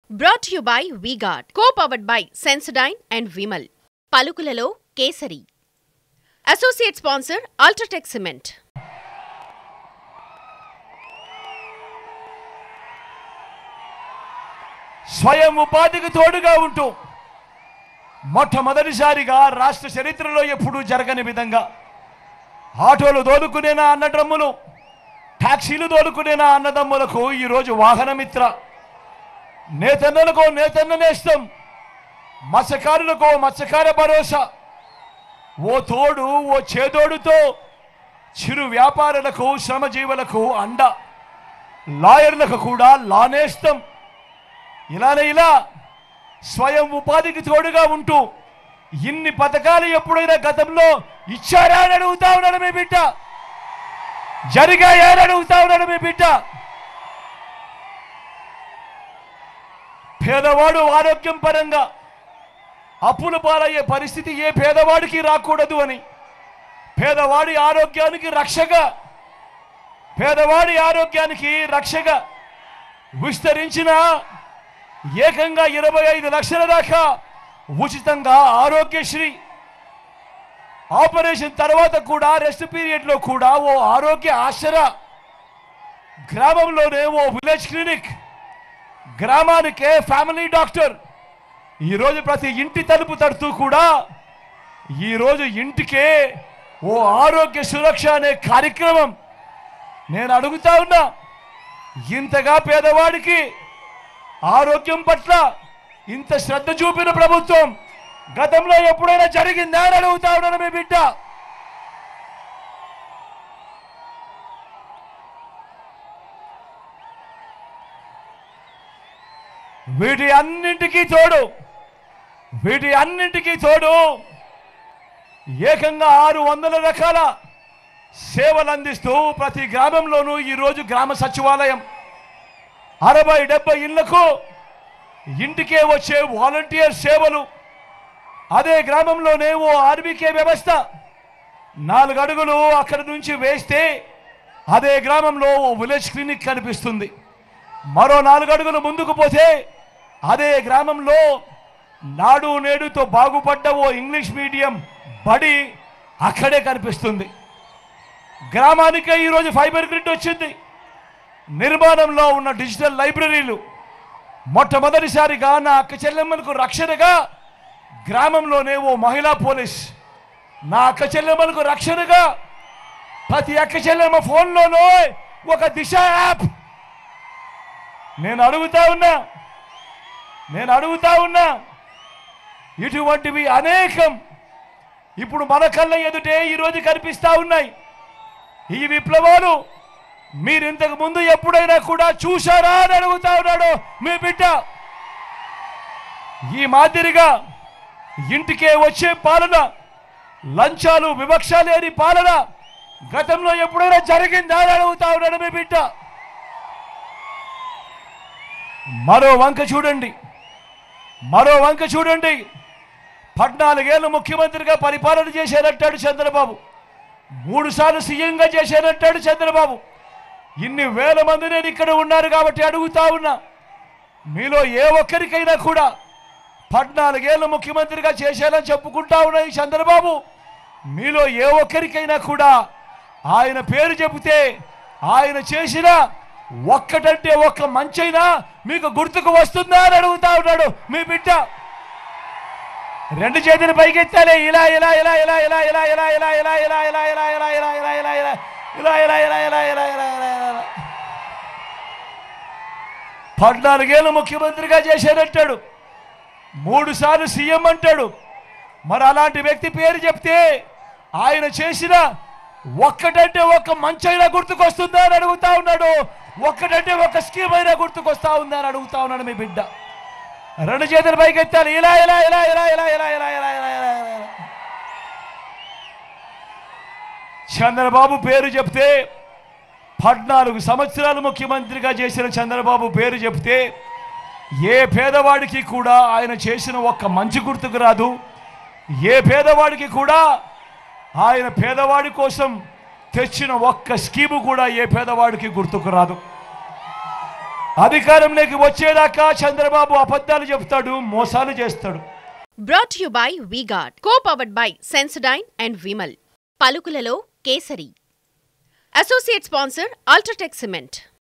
Brought to you by V-Guard, co-powered by Sensodyne and Vimal. పలుకులలో kesari. Associate sponsor Ultratech Cement. స్వయం ఉపాధికి తోడుగా ఉంటూ మొట్టమొదటిసారిగా రాష్ట్ర చరిత్రలో ఎప్పుడూ జరగని విధంగా ఆటోలు దోలుకునేనా అన్నదమ్ములు, టాక్సీలు దోలుకునేనా అన్నదమ్ములకు ఈరోజు వాహనమిత్ర, నేతన్నలకు నేతన్న నేస్తం, మత్స్యకారులకు మత్స్యకార భరోసా, ఓ తోడు ఓ చేదోడుతో చిరు వ్యాపారులకు శ్రమజీవులకు అండ, లాయర్లకు కూడా లానేస్తం. ఇలా స్వయం ఉపాధికి తోడుగా ఉంటూ ఇన్ని పథకాలు ఎప్పుడైనా గతంలో ఇచ్చారా అని అడుగుతా ఉన్నాడు మీ బిడ్డ, జరిగాయా అని అడుగుతా ఉన్నాడు మీ బిడ్డ. పేదవాడు ఆరోగ్యం పరంగా అప్పుల పాలయ్యే పరిస్థితి ఏ పేదవాడికి రాకూడదు అని, పేదవాడి ఆరోగ్యానికి రక్షగా విస్తరించిన ఏకంగా 25 లక్షల దాకా ఉచితంగా ఆరోగ్యశ్రీ, ఆపరేషన్ తర్వాత కూడా రెస్ట్ పీరియడ్లో కూడా ఓ ఆరోగ్య ఆసరా, గ్రామంలోనే ఓ విలేజ్ క్లినిక్, గ్రామానికే ఫ్యామిలీ డాక్టర్. ఈరోజు ప్రతి ఇంటి తలుపు తడుతూ కూడా ఈరోజు ఇంటికే ఓ ఆరోగ్య సురక్ష అనే కార్యక్రమం. నేను అడుగుతా ఉన్నా, ఇంతగా పేదవాడికి ఆరోగ్యం పట్ల ఇంత శ్రద్ధ చూపిన ప్రభుత్వం గతంలో ఎప్పుడైనా జరిగిందా అని అడుగుతా ఉన్నాను మీ బిడ్డ. వీటి అన్నింటికీ తోడు ఏకంగా 600 రకాల సేవలు అందిస్తూ ప్రతి గ్రామంలోనూ ఈరోజు గ్రామ సచివాలయం, 60-70 ఇళ్లకు ఇంటికే వచ్చే వాలంటీర్ సేవలు, అదే గ్రామంలోనే ఓ ఆర్బీకే వ్యవస్థ, 4 అడుగులు అక్కడి నుంచి వేస్తే అదే గ్రామంలో ఓ విలేజ్ క్లినిక్ కనిపిస్తుంది. మరో 4 అడుగులు ముందుకు పోతే అదే గ్రామంలో నాడు నేడుతో బాగుపడ్డ ఓ ఇంగ్లీష్ మీడియం బడి అక్కడే కనిపిస్తుంది. గ్రామానికే ఈరోజు ఫైబర్ గ్రిడ్ వచ్చింది. నిర్మాణంలో ఉన్న డిజిటల్ లైబ్రరీలు, మొట్టమొదటిసారిగా నా అక్క చెల్లెమ్మలకు రక్షణగా గ్రామంలోనే ఓ మహిళా పోలీస్, నా అక్క చెల్లెమ్మలకు రక్షణగా ప్రతి అక్క చెల్లెమ్మ ఫోన్లోనూ ఒక దిశ యాప్. నేను అడుగుతా ఉన్నా ఇటువంటివి అనేకం ఇప్పుడు మన కళ్ళ ఎదుటే ఈరోజు కనిపిస్తా ఉన్నాయి. ఈ విప్లవాలు మీరు ఇంతకు ముందు ఎప్పుడైనా కూడా చూశారా అని అడుగుతా ఉన్నాడు మీ బిడ్డ. ఈ మాదిరిగా ఇంటికే వచ్చే పాలన, లంచాలు వివక్ష లేని పాలన గతంలో ఎప్పుడైనా జరిగిందా అని అడుగుతా ఉన్నాడు మీ బిడ్డ. మరో వంక చూడండి. 14 ఏళ్ళు ముఖ్యమంత్రిగా పరిపాలన చేశానంటాడు చంద్రబాబు, 3 సార్లు సీఎంగా చేశానంటాడు చంద్రబాబు. ఇన్ని వేల మంది నేను ఇక్కడ ఉన్నారు కాబట్టి అడుగుతా ఉన్నా, మీలో ఏ ఒక్కరికైనా కూడా 14 ఏళ్ళు ముఖ్యమంత్రిగా చేశానని చెప్పుకుంటా ఉన్న ఈ చంద్రబాబు, మీలో ఏ ఒక్కరికైనా కూడా ఆయన పేరు చెబితే ఆయన చేసిన ఒక్కటంటే ఒక్క మంచైనా మీకు గుర్తుకు వస్తుందా అని అడుగుతా ఉన్నాడు మీ బిడ్డ. 2 చేతులు పైకెత్తాలి. ఇలా 14 ఏళ్ళు ముఖ్యమంత్రిగా చేశానంటాడు, 3 సార్లు సీఎం అంటాడు. మరి అలాంటి వ్యక్తి పేరు చెప్తే ఆయన చేసిన ఒక్కటంటే ఒక్క మంచైనా గుర్తుకొస్తుందా అని అడుగుతా ఉన్నాడు. ఒక్కటంటే ఒక్క స్కీమ్ అయినా గుర్తుకొస్తా ఉందా అని అడుగుతా ఉన్నాడు మీ బిడ్డ. 2 చేతులు పైకెత్తాలి. ఇలా చంద్రబాబు పేరు చెప్తే, 14 సంవత్సరాలు ముఖ్యమంత్రిగా చేసిన చంద్రబాబు పేరు చెప్తే ఏ పేదవాడికి కూడా ఆయన చేసిన ఒక్క మంచి గుర్తుకు రాదు. ఏ పేదవాడికి కూడా ఆయన పేదవాడి కోసం తెచ్చిన ఒక్క స్కీము కూడా ఏ పేదవాడికి గుర్తుకు రాదు. అధికారంలోకి వచ్చేదాకా చంద్రబాబు అబద్ధాలు చెప్తాడు, మోసాలు చేస్తాడు. Brought to you by V-Guard, co-powered by Sensodyne and Vimal. పలుకులలో kesari. Associate sponsor Ultratech Cement.